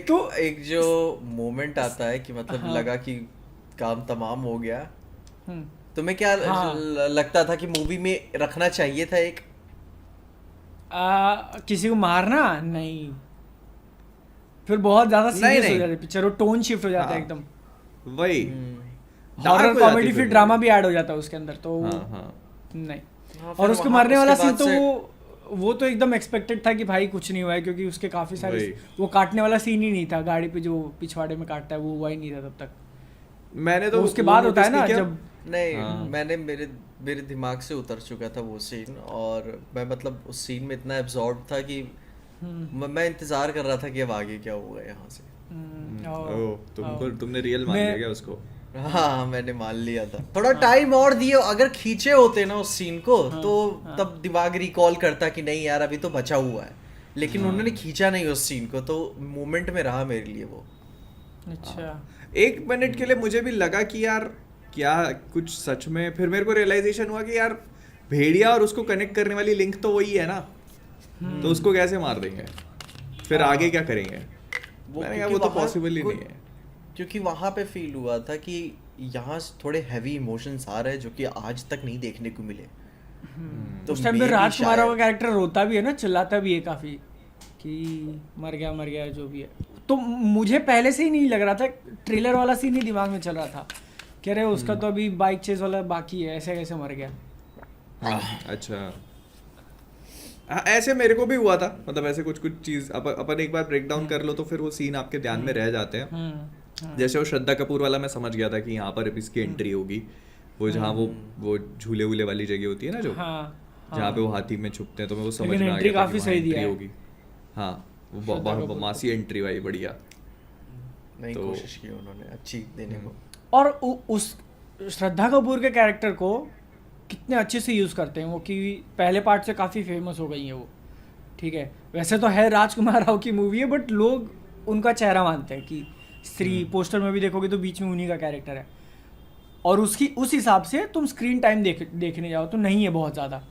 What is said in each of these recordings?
एक जो मोमेंट आता है कि मतलब हाँ। लगा कि काम तमाम हो गया, हम्म। तुम्हें क्या हाँ। लगता था कि मूवी में रखना चाहिए था एक? किसी को मारना नहीं, फिर बहुत ज़्यादा नहीं सीरियस हो नहीं। जाती है पिक्चर, वो टोन शिफ्ट हो जाता है हाँ एकदम। वही, हॉरर डार्क हो जाती कॉमेडी फिर फिर मूवी। ड्रामा भी ऐड हो जाता है उसके अंदर, तो हाँ हाँ। नहीं। हाँ, और फिर उसके वहाँ मरने उसके वाला सीन बाद तो से वो तो एकदम एक्सपेक्टेड था कि भाई कुछ नहीं हुआ है, क्योंकि उसके काफ़ी सारे वही, वो काटने वाला सीन ही नहीं था, गाड़ी पे जो पिछवाड़े में काटता है वो हुआ ही नहीं था तब तक। मैंने वो तो उसके वो बाद होता है नोटिस नहीं ना किया। जब। नहीं, हाँ मैंने मेरे मेरे दिमाग से उतर चुका था वो सीन, और मैं मतलब उस सीन में इतना एब्जॉर्ब था कि मैं इंतजार कर रहा था कि अब आगे क्या होगा यहाँ से। ओह, तुमको तुमने रियल मान मैं लिया क्या उसको? हाँ, मैंने मान लिया था। थोड़ा हाँ टाइम और दिए, अगर खींचे होते ना उस सीन को हाँ तो हाँ तब दिमाग रिकॉल करता कि नहीं यार अभी तो बचा हुआ है, लेकिन उन्होंने हाँ खींचा नहीं उस सीन को, तो मोमेंट में रहा मेरे लिए वो। अच्छा। हाँ। एक मिनट के लिए मुझे भी लगा कि यार क्या कुछ सच में, फिर मेरे को रियलाइजेशन हुआ कि यार भेड़िया और उसको कनेक्ट करने वाली लिंक तो वही है ना, तो उसको कैसे मार देंगे, फिर आगे क्या करेंगे? वो मैंने कहा क्योंकि वो तो वहाँ पॉसिबल ही कुछ, नहीं है। क्योंकि वहाँ पे फील हुआ था कि यहाँ से थोड़े हैवी इमोशंस आ रहे हैं जो कि आज तक नहीं देखने को मिले, तो उस टाइम पे मे भी राजकुमार का शायद। कैरेक्टर रोता भी है ना, चिल्लाता भी है काफी कि मर गया जो भी है। तो मुझे पहले से ही नहीं लग रहा था, ट्रेलर वाला सीन ही दिमाग में चल रहा था कह रहे उसका तो अभी बाइक चेज वाला बाकी है, ऐसे कैसे मर गया। अच्छा। हाँ, ऐसे मेरे को भी हुआ था, मतलब ऐसे कुछ कुछ चीज अपन एक बार ब्रेक डाउन कर लो तो फिर वो सीन आपके ध्यान में रह जाते हैं। जैसे वो श्रद्धा कपूर वाला मैं समझ गया था कि यहाँ पर अब इसकी एंट्री होगी, वो जहाँ वो झूले वूले वाली जगह होती है ना, जो हाँ जहाँ पे हाँ। वो हाथी में छुपते हैं, तो मैं वो समझ लेकिन में आ एंट्री गया था कि काफी वहाँ सही दिया एंट्री है होगी। हाँ, वो श्रद्धा कपूर को। मासी एंट्री भाई बढ़िया। नहीं, तो कोशिश की उन्होंने अच्छी देने को। और उस श्रद्धा कपूर के कैरेक्टर को कितने अच्छे से यूज़ करते हैं वो, कि पहले पार्ट से काफ़ी फेमस हो गई है वो। ठीक है, वैसे तो है राजकुमार राव की मूवी है, बट लोग उनका चेहरा मानते हैं कि स्त्री, पोस्टर में भी देखोगे तो बीच में उन्हीं का कैरेक्टर है। और उसकी उस हिसाब से तुम स्क्रीन टाइम देखने जाओ तो नहीं है बहुत ज़्यादा।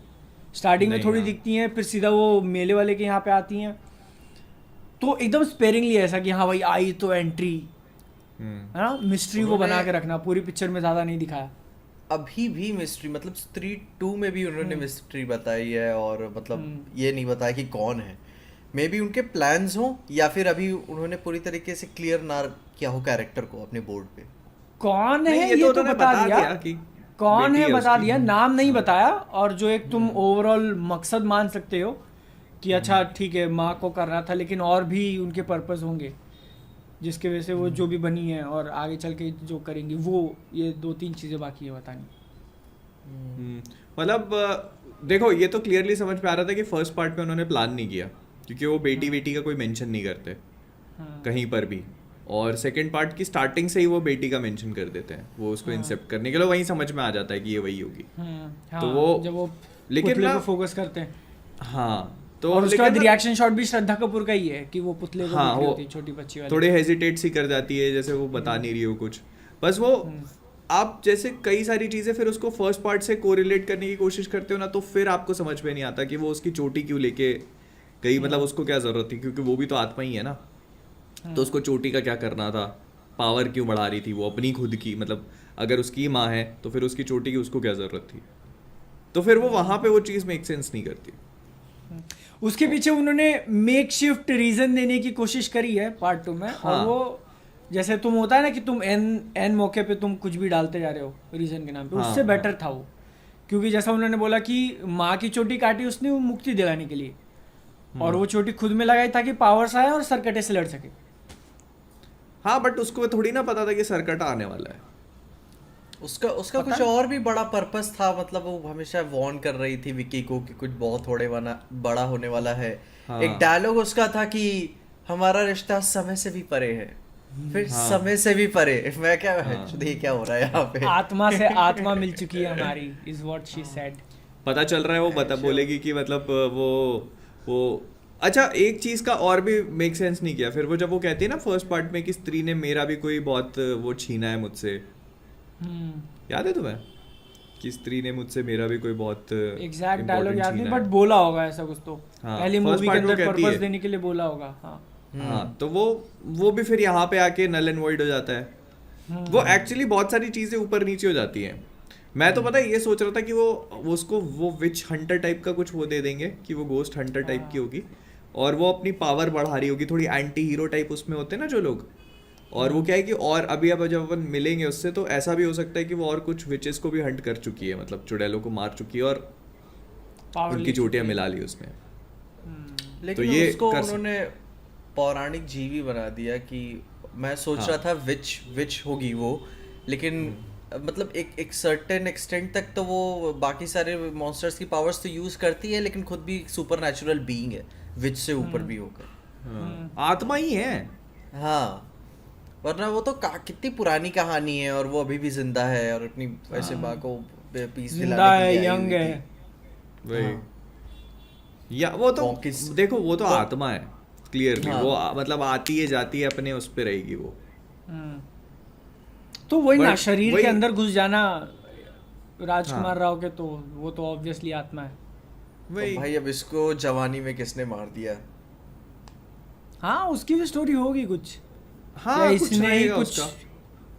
स्टार्टिंग में नहीं, थोड़ी हाँ। दिखती हैं, फिर सीधा वो मेले वाले के यहाँ पे आती हैं, तो एकदम स्पेरिंगली ऐसा कि हाँ भाई आई तो एंट्री, है ना, मिस्ट्री को उन्होंने बना के रखना, पूरी पिक्चर में ज़्यादा नहीं दिखाया। अभी भी मिस्ट्री, मतलब स्त्री 2 में भी उन्होंने मिस्ट्री बताई है, और मतलब ये नहीं बताया कि कौन है। मे बी उनके प्लान्स हो, या फिर अभी उन्होंने पूरी तरीके से क्लियर ना किया हो कैरेक्टर को अपने बोर्ड पे। कौन नहीं, है ये ये तो तो उन्होंने बता बता दिया, दिया कि कौन बेटी है है बता उसकी। दिया, नाम नहीं हाँ। बताया। और जो एक तुम ओवरऑल मकसद मान सकते हो कि अच्छा ठीक है माँ को करना था, लेकिन और भी उनके पर्पस होंगे जिसके वजह से वो जो भी बनी है और आगे चल के जो करेंगी वो, ये 2-3 चीज़ें बाकी है बतानी। मतलब देखो, ये तो क्लियरली समझ में आ रहा था कि फर्स्ट पार्ट में उन्होंने प्लान नहीं किया, क्योंकि वो बेटी बेटी का कोई मेंशन नहीं करते हाँ कहीं पर भी। और सेकंड पार्ट की स्टार्टिंग से ही वो बेटी का मेंशन कर देते हैं, वो उसको इंसेप्ट करने के लिए, वहीं समझ में आ जाता है कि ये वही होगी। हाँ, तो वो जब वो लेकिन पुतले ना, को फोकस करते हैं, हाँ तो और उसके लेकिन बाद ना, रिएक्शन शॉट भी श्रद्धा कपूर का ही है कि वो पुतले को हाँ देख रही वो होती है, छोटी बच्ची वाली। थोड़े हेजिटेट सी कर जाती है, जैसे वो बता नहीं रही हो कुछ, बस वो आप जैसे कई सारी चीजें फिर उसको फर्स्ट पार्ट से कोरिलेट करने की कोशिश करते हो ना, तो फिर आपको समझ में नहीं आता कि वो उसकी चोटी क्यों लेके गई, मतलब उसको क्या जरूरत थी, क्योंकि वो भी तो आत्मा ही है ना, तो उसको चोटी का क्या करना था, पावर क्यों बढ़ा रही थी वो अपनी खुद की, मतलब अगर उसकी माँ है तो फिर उसकी चोटी की उसको क्या जरूरत थी, तो फिर वो वहां पे वो चीज मेक सेंस नहीं करती। उसके पीछे उन्होंने मेक शिफ्ट रीजन देने की कोशिश करी है पार्ट 2 में। हाँ। और वो जैसे तुम होता है ना कि तुम एन मौके पे तुम कुछ भी डालते जा रहे हो रीजन के नाम पे, हाँ, उससे बेटर हाँ। था वो। क्योंकि जैसा उन्होंने बोला कि माँ की चोटी काटी उसने वो मुक्ति दिलाने के लिए, और वो चोटी खुद में लगाई ताकि पावर्स आए और सरकटे से लड़ सके। हाँ, बट उसको थोड़ी ना पता था कि सरकटा आने वाला है। उसका उसका पता कुछ और भी बड़ा पर्पस था, मतलब वो हमेशा वार्न कर रही थी विकी को कि कुछ बहुत थोड़े बड़ा होने वाला है। हाँ। एक डायलॉग उसका था कि हमारा रिश्ता समय से भी परे है, फिर हाँ। समय से भी परे। मैं क्या हाँ। ये क्या हो रहा है यहाँ पे? आत्मा से आत्मा मिल चुकी है हमारी, इज व्हाट शी सेड। पता चल रहा है वो बता बोलेगी कि मतलब वो अच्छा, एक चीज का और भी मेक सेंस नहीं किया फिर वो, जब वो कहती है ना फर्स्ट पार्ट में कि स्त्री ने मेरा भी कोई बहुत वो छीना है मुझसे, याद है तुम्हें कि स्त्री ने मुझसे मेरा भी कोई बहुत एग्जैक्ट डायलॉग important याद नहीं, छीना बट है। बोला होगा ऐसा कुछ तो। हाँ, पहली first मूवी के part में अंदर वो कहती पर्पस है। देने के लिए बोला होगा। हाँ हाँ, तो वो भी फिर यहाँ पे आके नल एंड वॉइड हो जाता है। वो एक्चुअली बहुत सारी चीजें ऊपर नीचे हो जाती हैं। मैं तो पता है ये सोच रहा था कि वो उसको वो विच हंटर टाइप का कुछ वो दे देंगे कि वो गोस्ट हंटर टाइप की होगी और वो अपनी पावर बढ़ा रही होगी, थोड़ी एंटी हीरो टाइप उसमें होते हैं ना जो लोग। और वो क्या है कि और अभी अब जब अपन मिलेंगे उससे तो ऐसा भी हो सकता है कि वो और कुछ विचेस को भी हंट कर चुकी है, मतलब चुड़ैलों को मार चुकी है और Power उनकी ले चोटियां चुकी है। मिला ली उसने। लेकिन ये उसको कर उन्होंने पौराणिक जीवी बना दिया कि मैं सोच हाँ। रहा था विच होगी वो, लेकिन मतलब एक सर्टेन एक्सटेंट तक तो वो बाकी सारे मॉन्स्टर्स की पावर्स तो यूज करती है, लेकिन खुद भी सुपर नेचुरल बीइंग है, विच से ऊपर भी होकर। हाँ, आत्मा ही है। हाँ, वरना वो तो कितनी पुरानी कहानी है और वो अभी भी जिंदा है और अपनी ऐसे माँ को पीस जिंदा दिलाने है, के लिए आई यंग हुई है। थी। वही हाँ। या वो तो Conquist- देखो वो तो आत्मा है क्लियरली, हाँ। वो मतलब आती है जाती है अपने उस पे रहेगी वो। तो वही ना, But शरीर वही- के अंदर घुस जाना राजकुमार हाँ। राव के, तो वो तो ऑब्वियसली आत्मा है। तो वही भाई अब इसको जवानी में किसने मार दिया? हाँ, उसकी भी स्टोरी होगी कुछ, हाँ या कुछ इसने ही रहेगा कुछ उसका।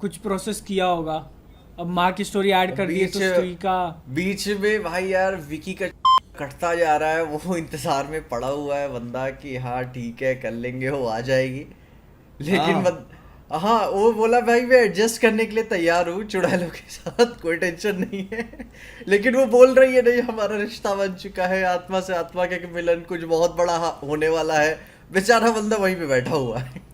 कुछ प्रोसेस किया होगा। अब माँ की स्टोरी ऐड कर दी है तो स्त्री का। बीच में भाई यार विकी का कटता जा रहा है, वो इंतजार में पड़ा हुआ है बंदा कि हाँ ठीक है कर लेंगे, वो आ जाएगी। लेकिन हाँ। हाँ वो बोला भाई मैं एडजस्ट करने के लिए तैयार हूँ चुड़ैलों के साथ, कोई टेंशन नहीं है। लेकिन वो बोल रही है नहीं हमारा रिश्ता बन चुका है, आत्मा से आत्मा के मिलन कुछ बहुत बड़ा होने वाला है। बेचारा बंदा वहीं पे बैठा हुआ है।